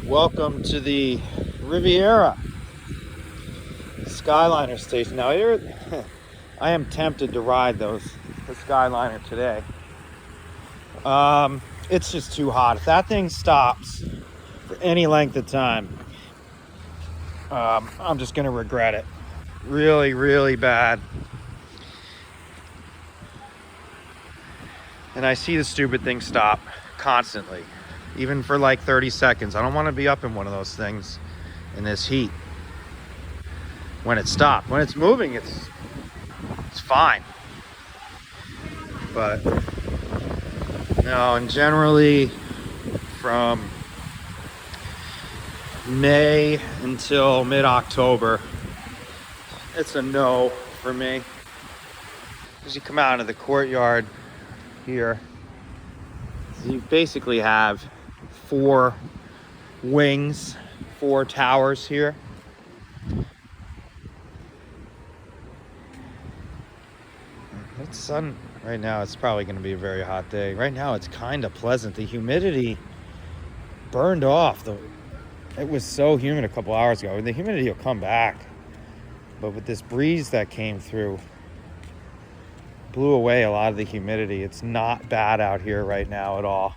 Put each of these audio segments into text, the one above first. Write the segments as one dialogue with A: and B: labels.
A: Welcome to the Riviera Skyliner station. Now here, I am tempted to ride the Skyliner today. It's just too hot. If that thing stops for any length of time, I'm just gonna regret it. Really, really bad. And I see the stupid thing stop constantly, even for like 30 seconds. I don't want to be up in one of those things in this heat. When it stops, when it's moving, it's fine. But no, and generally from May until mid-October, it's a no for me. As you come out of the courtyard here, so you basically have 4 wings, 4 towers here. It's sun right now. It's probably going to be a very hot day. Right now it's kind of pleasant. The humidity burned off. It was so humid a couple hours ago. The humidity will come back, but with this breeze that came through, blew away a lot of the humidity. It's not bad out here right now at all.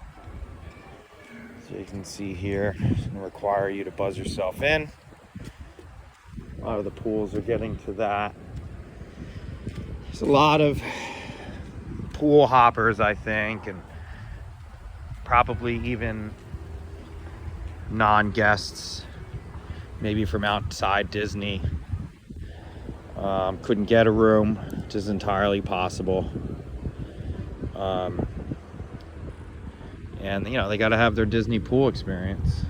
A: So you can see here, it's going to require you to buzz yourself in. A lot of the pools are getting to that. There's a lot of pool hoppers, I think, and probably even non-guests, maybe from outside Disney. Couldn't get a room, which is entirely possible. And you know, they got to have their Disney pool experience.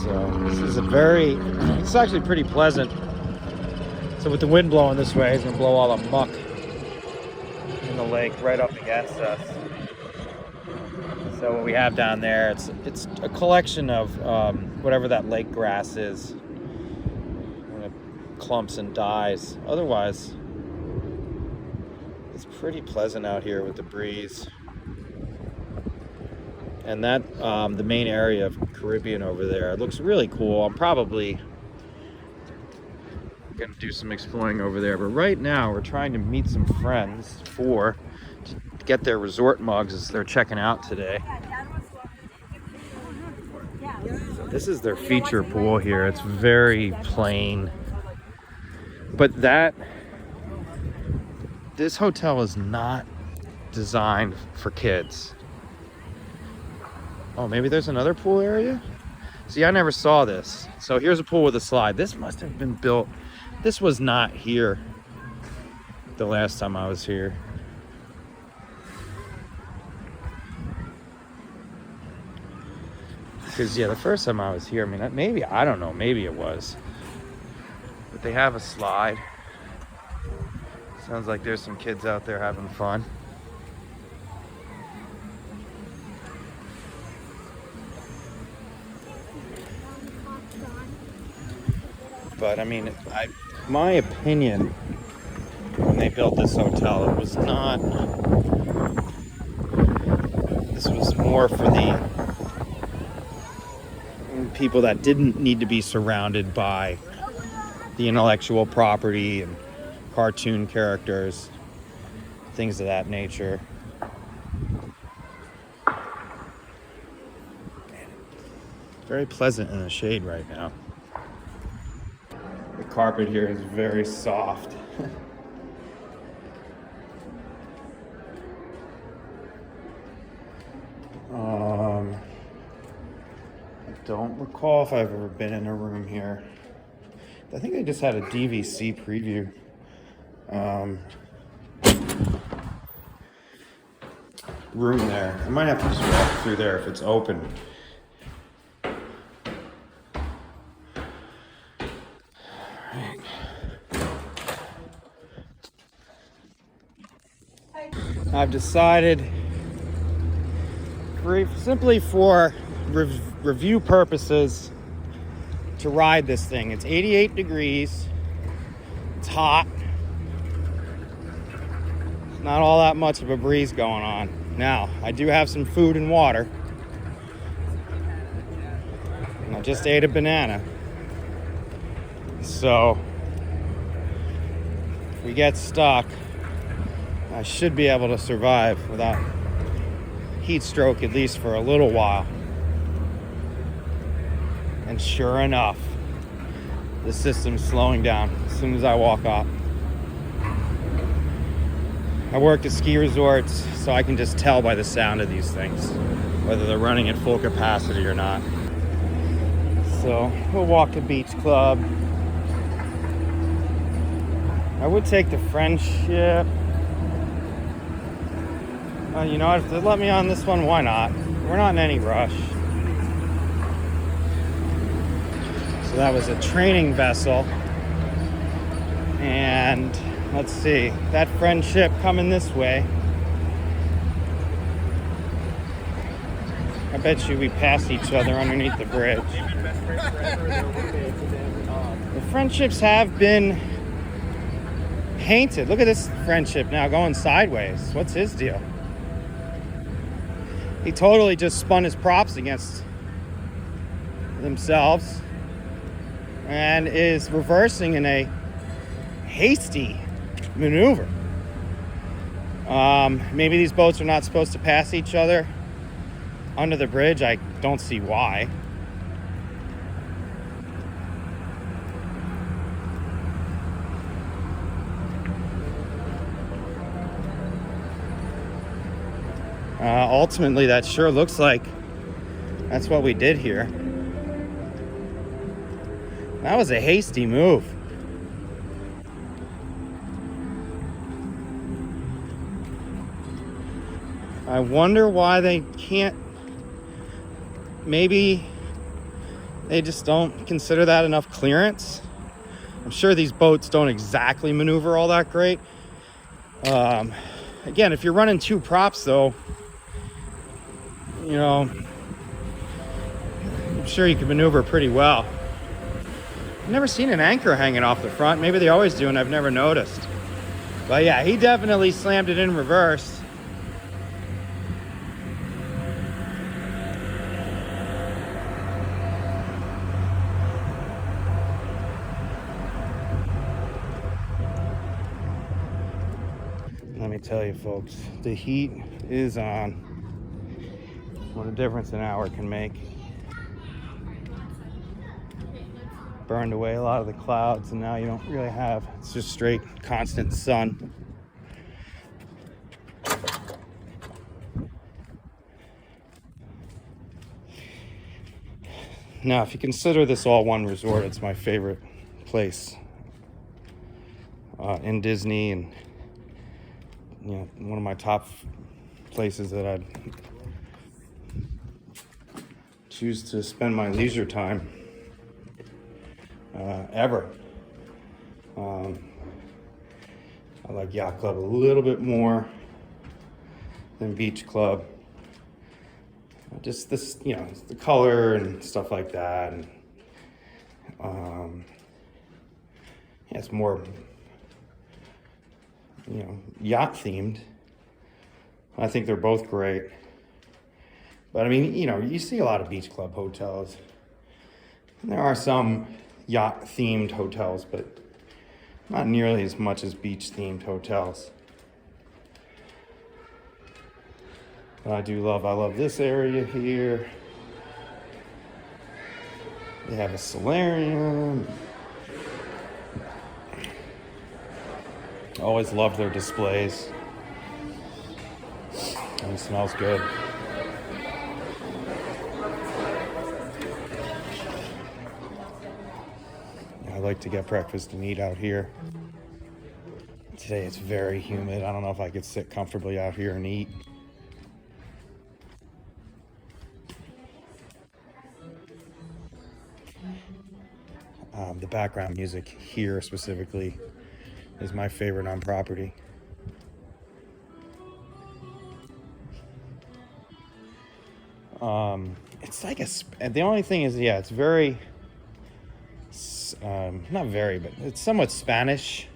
A: So this is it's actually pretty pleasant. So with the wind blowing this way, it's gonna blow all the muck in the lake right up against us. So what we have down there, it's a collection of whatever that lake grass is. When it clumps and dies. Otherwise, it's pretty pleasant out here with the breeze. And that the main area of Caribbean over there, it looks really cool. I'm probably gonna do some exploring over there, but right now we're trying to meet some friends to get their resort mugs as they're checking out today. So this is their feature pool here. It's very plain, but this hotel is not designed for kids. Oh, maybe there's another pool area? See, I never saw this. So here's a pool with a slide. This must have been built. This was not here the last time I was here. Because, yeah, the first time I was here, I mean, maybe, I don't know, maybe it was. But they have a slide. Sounds like there's some kids out there having fun. But I mean, my opinion, when they built this hotel, this was more for the people that didn't need to be surrounded by the intellectual property and cartoon characters, things of that nature. Very pleasant in the shade right now. The carpet here is very soft. I don't recall if I've ever been in a room here. I think they just had a DVC preview. Room there. I might have to just walk through there if it's open. I've decided, simply for review purposes, to ride this thing. It's 88 degrees. It's hot. Not all that much of a breeze going on. Now, I do have some food and water. And I just ate a banana. So, if we get stuck, I should be able to survive without heat stroke, at least for a little while. And sure enough, the system's slowing down as soon as I walk off. I work at ski resorts, so I can just tell by the sound of these things whether they're running at full capacity or not. So we'll walk to Beach Club. I would take the Friendship. You know, if they let me on this one, why not? We're not in any rush. So that was a training vessel. And let's see, that Friendship coming this way. I bet you we passed each other underneath the bridge. The Friendships have been painted. Look at this Friendship now going sideways. What's his deal? He totally just spun his props against themselves and is reversing in a hasty maneuver. Maybe these boats are not supposed to pass each other under the bridge. I don't see why. Ultimately, that sure looks like that's what we did here. That was a hasty move. I wonder why they can't. Maybe they just don't consider that enough clearance. I'm sure these boats don't exactly maneuver all that great. Again, if you're running two props though, you know, I'm sure you can maneuver pretty well. I've never seen an anchor hanging off the front. Maybe they always do and I've never noticed. But yeah, he definitely slammed it in reverse. Let me tell you folks, the heat is on. What a difference an hour can make. Burned away a lot of the clouds and now you don't really have, it's just straight constant sun. Now, if you consider this all one resort, it's my favorite place in Disney, and you know, one of my top places that I'd choose to spend my leisure time ever. I like Yacht Club a little bit more than Beach Club. Just this, you know, the color and stuff like that, and yeah, it's more, you know, yacht themed. I think they're both great. But I mean, you know, you see a lot of Beach Club hotels. And there are some yacht themed hotels, but not nearly as much as beach themed hotels. But I love this area here. They have a solarium. Always love their displays. And it smells good. I like to get breakfast and eat out here. Today it's very humid. I don't know if I could sit comfortably out here and eat. The background music here specifically is my favorite on property. It's like the only thing is, yeah, it's very, not very, but it's somewhat Spanish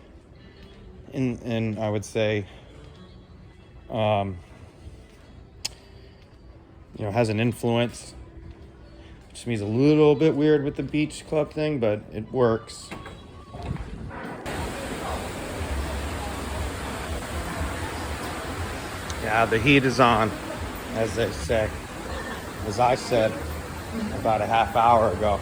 A: in I would say, has an influence, which means a little bit weird with the beach club thing, but it works. Yeah, the heat is on, as they say. As I said about a half hour ago.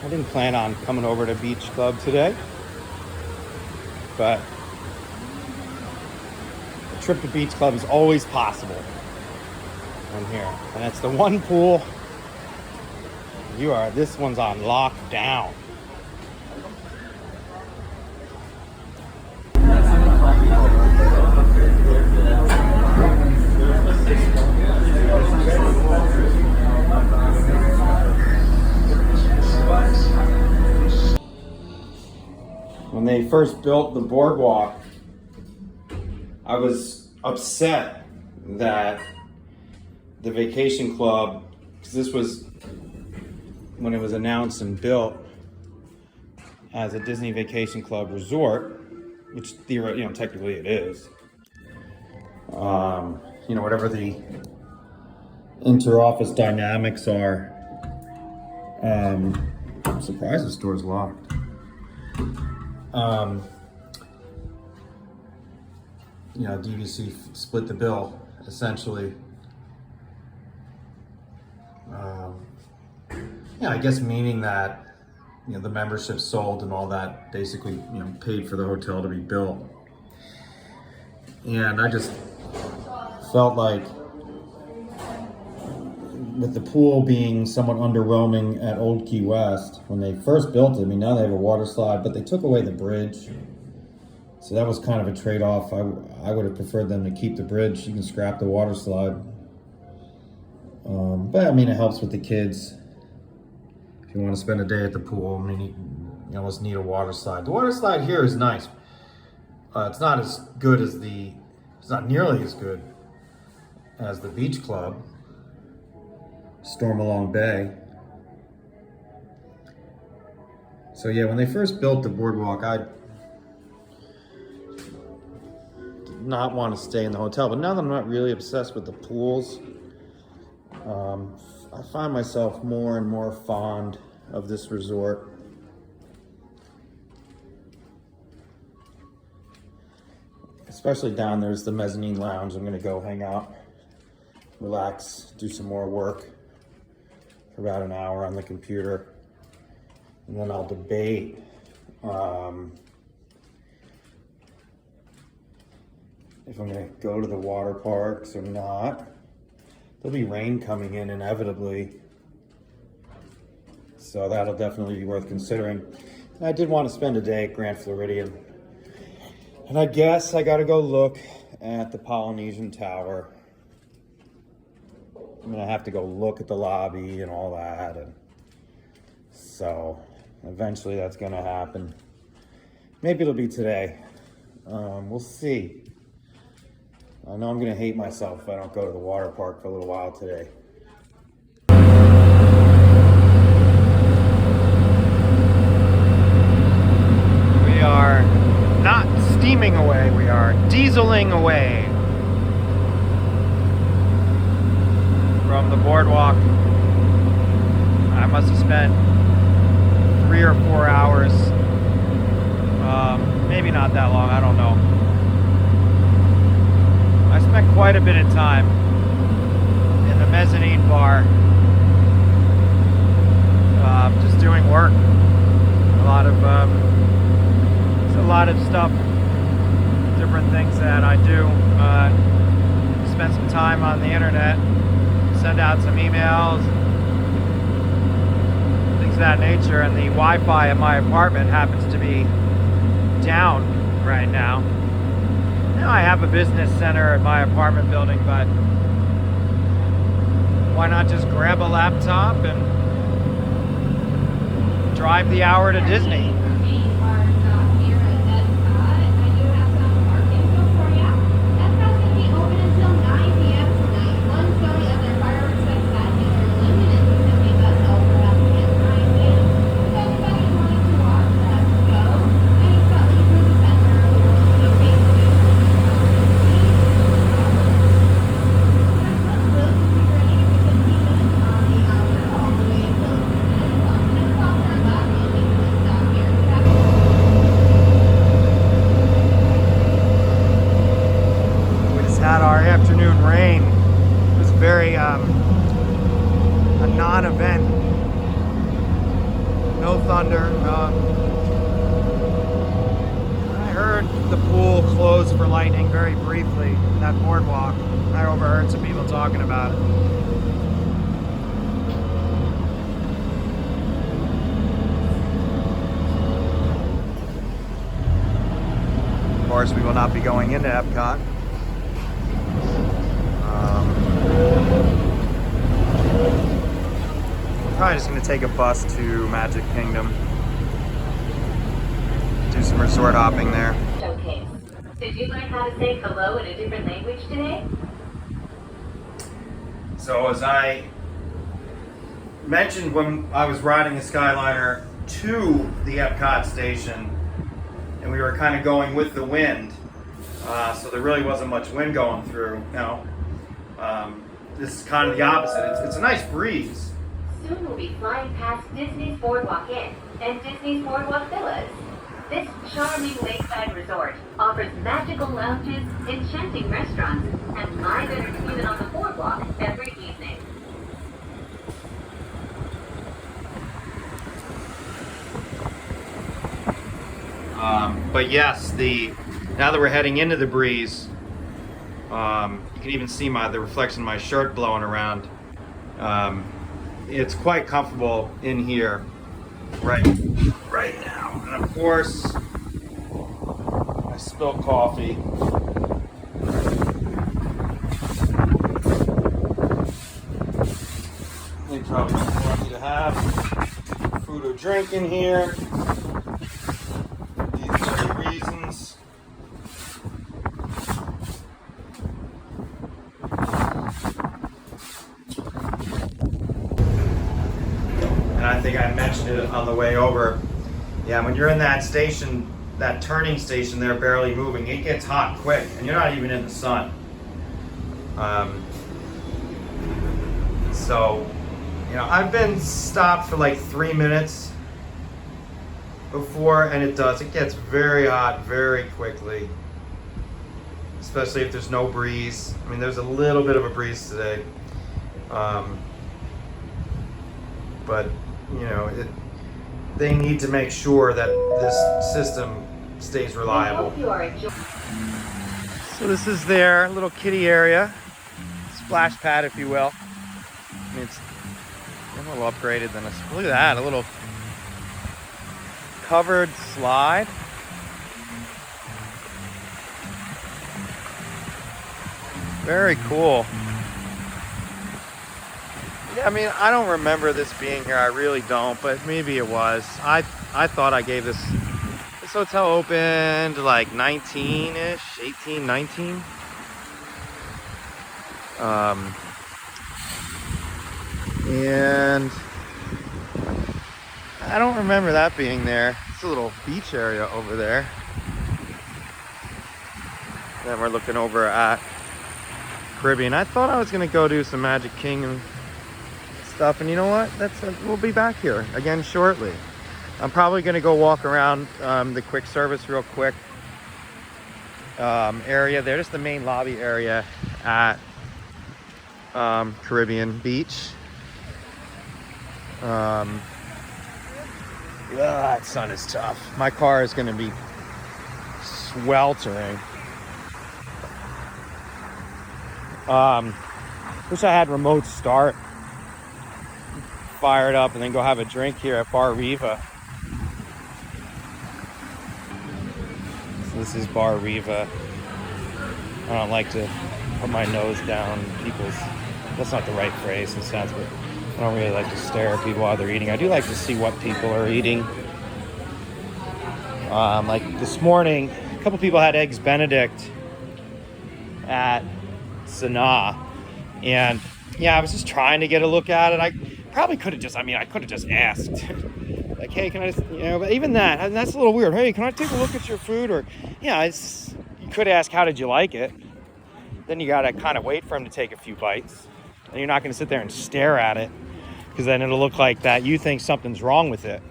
A: I didn't plan on coming over to Beach Club today, but a trip to Beach Club is always possible in here. And it's the one pool this one's on lockdown. When they first built the boardwalk, I was upset that the vacation club, because this was when it was announced and built as a Disney Vacation Club resort, which technically it is. Whatever the inter-office dynamics are. I'm surprised the store's locked. DVC split the bill, essentially. I guess meaning that, the membership sold and all that basically, paid for the hotel to be built. And I just felt like with the pool being somewhat underwhelming at Old Key West, when they first built it, now they have a water slide, but they took away the bridge. So that was kind of a trade-off. I would have preferred them to keep the bridge. You can scrap the water slide. But it helps with the kids. If you want to spend a day at the pool, you almost need a water slide. The water slide here is nice. It's not as good as it's not nearly as good as the Beach Club, Stormalong Bay. So yeah, when they first built the boardwalk, I did not want to stay in the hotel. But now that I'm not really obsessed with the pools, I find myself more and more fond of this resort. Especially down there's the mezzanine lounge. I'm going to go hang out, relax, do some more work for about an hour on the computer. And then I'll debate if I'm going to go to the water parks or not. There'll be rain coming in inevitably, so that'll definitely be worth considering. And I did want to spend a day at Grand Floridian, and I guess I got to go look at the Polynesian Tower. I'm gonna have to go look at the lobby and all that, and so eventually that's gonna happen. Maybe it'll be today. We'll see. I know I'm gonna hate myself if I don't go to the water park for a little while today. We are not steaming away, we are dieseling away from the boardwalk. I must have spent 3 or 4 hours, maybe not that long, I don't know. I spent quite a bit of time in the mezzanine bar, just doing work. It's a lot of stuff, different things that I do. Spend some time on the internet, send out some emails, things of that nature, and the Wi-Fi in my apartment happens to be down right now. I have a business center at my apartment building, but why not just grab a laptop and drive the hour to Disney? afternoon rain. It was very a non-event. No thunder. I heard the pool closed for lightning very briefly. That boardwalk. I overheard some people talking about it. Of course, we will not be going into Epcot. I'm probably just going to take a bus to Magic Kingdom. Do some resort hopping there.
B: Showcase. Did you learn how to say hello in a different language today?
A: So as I mentioned when I was riding the Skyliner to the Epcot station, and we were kind of going with the wind, so there really wasn't much wind going through. Now, this is kind of the opposite. It's a nice breeze.
B: Soon we'll be flying past Disney's Boardwalk Inn and Disney's Boardwalk Villas. This charming lakeside resort offers magical lounges, enchanting restaurants, and live entertainment on the boardwalk every evening.
A: But yes, now that we're heading into the breeze, you can even see the reflection of my shirt blowing around. It's quite comfortable in here right now. And of course, I spilled coffee. They probably don't want you to have food or drink in here. These are the reasons. And I think I mentioned it on the way over. Yeah, when you're in that station, that turning station there, barely moving, it gets hot quick, and you're not even in the sun. So, I've been stopped for like 3 minutes before, and it gets very hot very quickly, especially if there's no breeze. I mean, there's a little bit of a breeze today, but they need to make sure that this system stays reliable. So this is their little kiddie area, splash pad, if you will. I mean, it's a little upgraded than this. Look at that, a little covered slide. Very cool. Yeah, I mean, I don't remember this being here. I really don't, but maybe it was. I thought I gave this hotel opened like 19-ish, 18, 19. And I don't remember that being there. It's a little beach area over there. Then we're looking over at Caribbean. I thought I was gonna go do some Magic Kingdom stuff, and you know what? We'll be back here again shortly. I'm probably gonna go walk around the quick service real quick area there, just the main lobby area at Caribbean Beach. That sun is tough. My car is gonna be sweltering. Wish I had remote start. Fire it up and then go have a drink here at Bar Riva. So this is Bar Riva. I don't like to put my nose down people's, that's not the right phrase in a sense, but I don't really like to stare at people while they're eating. I do like to see what people are eating. Like this morning, a couple people had Eggs Benedict at Sanaa, and yeah, I was just trying to get a look at it. I probably could have just, I could have just asked, like, hey, can I just, but even that's a little weird. Hey, can I take a look at your food? Or, yeah, you could ask, how did you like it? Then you got to kind of wait for him to take a few bites. And you're not going to sit there and stare at it, because then it'll look like that you think something's wrong with it.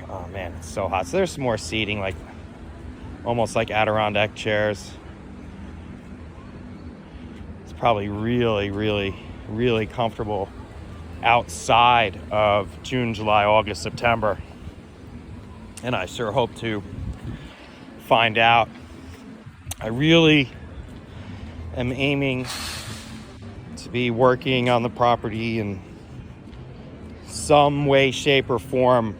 A: Oh man, it's so hot. So there's some more seating, like almost like Adirondack chairs. It's probably really, really, really comfortable outside of June, July, August, September. And I sure hope to find out. I really am aiming to be working on the property in some way, shape, or form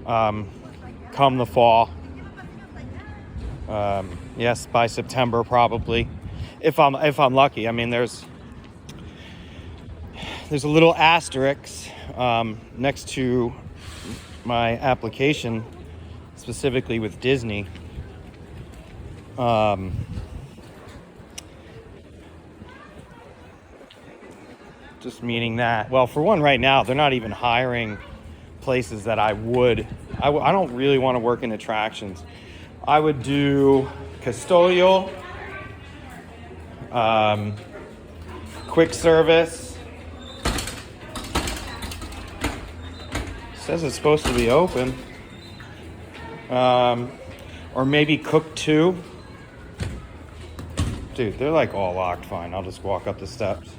A: come the fall. Yes, by September probably, if I'm lucky. I mean, there's a little asterisk next to my application, specifically with Disney. Just meaning that, well, for one, right now they're not even hiring places that I don't really want to work in attractions. I would do custodial, quick service. Says it's supposed to be open. Or maybe cook too. Dude, they're like all locked. Fine, I'll just walk up the steps.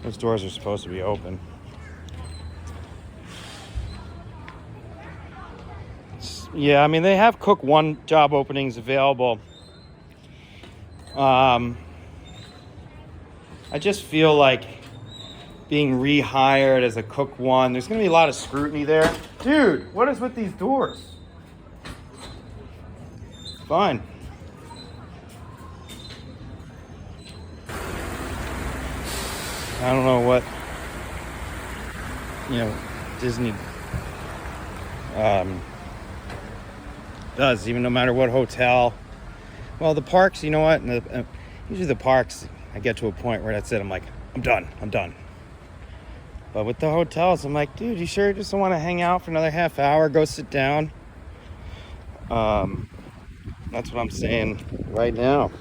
A: Those doors are supposed to be open. Yeah, I mean, they have cook one job openings available. I just feel like being rehired as a cook one, there's going to be a lot of scrutiny there. Dude, what is with these doors? Fine. I don't know what, Disney does, even no matter what hotel. Well, the parks, you know what? Usually the parks, I get to a point where that's it. I'm like, I'm done. But with the hotels, I'm like, dude, you sure you just don't want to hang out for another half hour, go sit down? That's what I'm saying right now.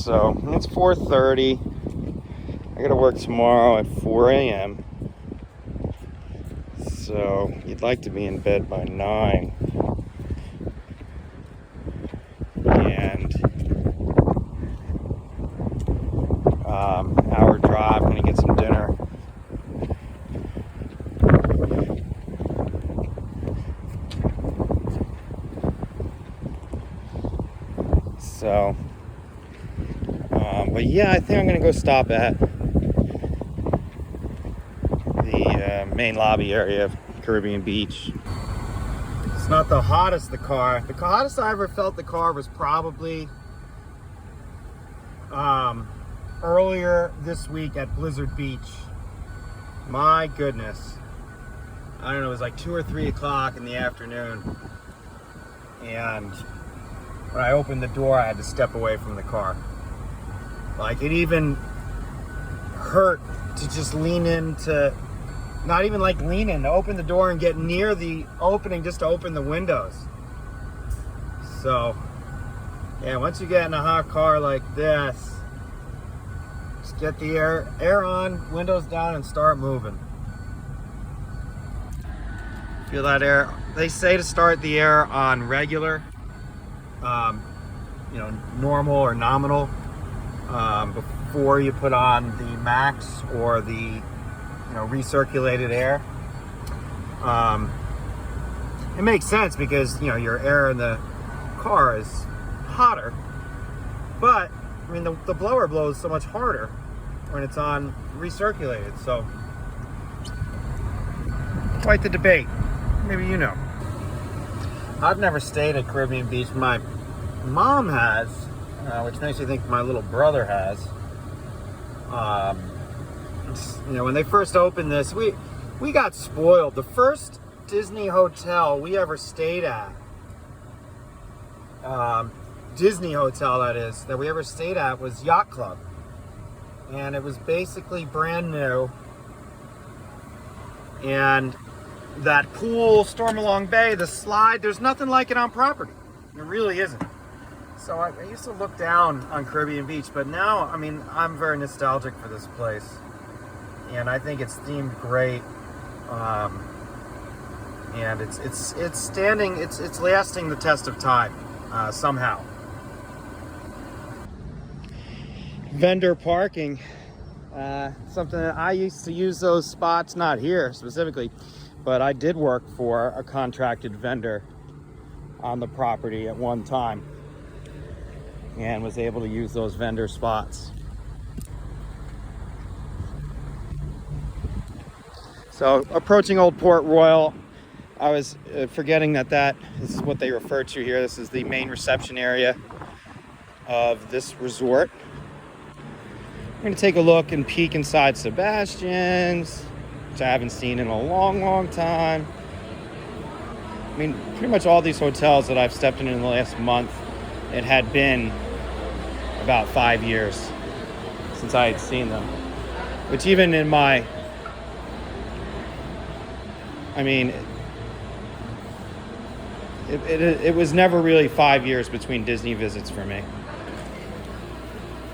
A: So it's 4:30. I gotta work tomorrow at 4 a.m. So you'd like to be in bed by 9. And hour drive, I'm gonna get some dinner. So but yeah, I think I'm gonna go stop at the main lobby area of Caribbean Beach. It's not the hottest the hottest I ever felt the car was probably earlier this week at Blizzard Beach. My goodness, I don't know, it was like 2 or 3 o'clock in the afternoon, and when I opened the door I had to step away from the car. Like, it even hurt to just lean into, not even like lean in, to open the door and get near the opening just to open the windows. So, yeah, once you get in a hot car like this, just get the air on, windows down, and start moving. Feel that air. They say to start the air on regular, normal or nominal, before you put on the max or the recirculated air. It makes sense because your air in the car is hotter, but I mean the blower blows so much harder when it's on recirculated. So quite the debate. Maybe you know. I've never stayed at Caribbean Beach. My mom has, which makes me think my little brother has. When they first opened this, we got spoiled. The first Disney hotel we ever stayed at, Disney hotel that we ever stayed at, was Yacht Club, and it was basically brand new. And that pool, Stormalong Bay, the slide, there's nothing like it on property. There really isn't. So I used to look down on Caribbean Beach, but now, I mean, I'm very nostalgic for this place. and I think it's themed great. And it's standing, it's lasting the test of time somehow. Vendor parking, something that I used to use those spots, not here specifically, but I did work for a contracted vendor on the property at one time and was able to use those vendor spots. So approaching Old Port Royal, I was forgetting that this is what they refer to here. This is the main reception area of this resort. I'm going to take a look and peek inside Sebastian's, which I haven't seen in a long time. I mean, pretty much all these hotels that I've stepped in the last month, it had been about 5 years since I had seen them. Which even in my, I mean, it was never really 5 years between Disney visits for me.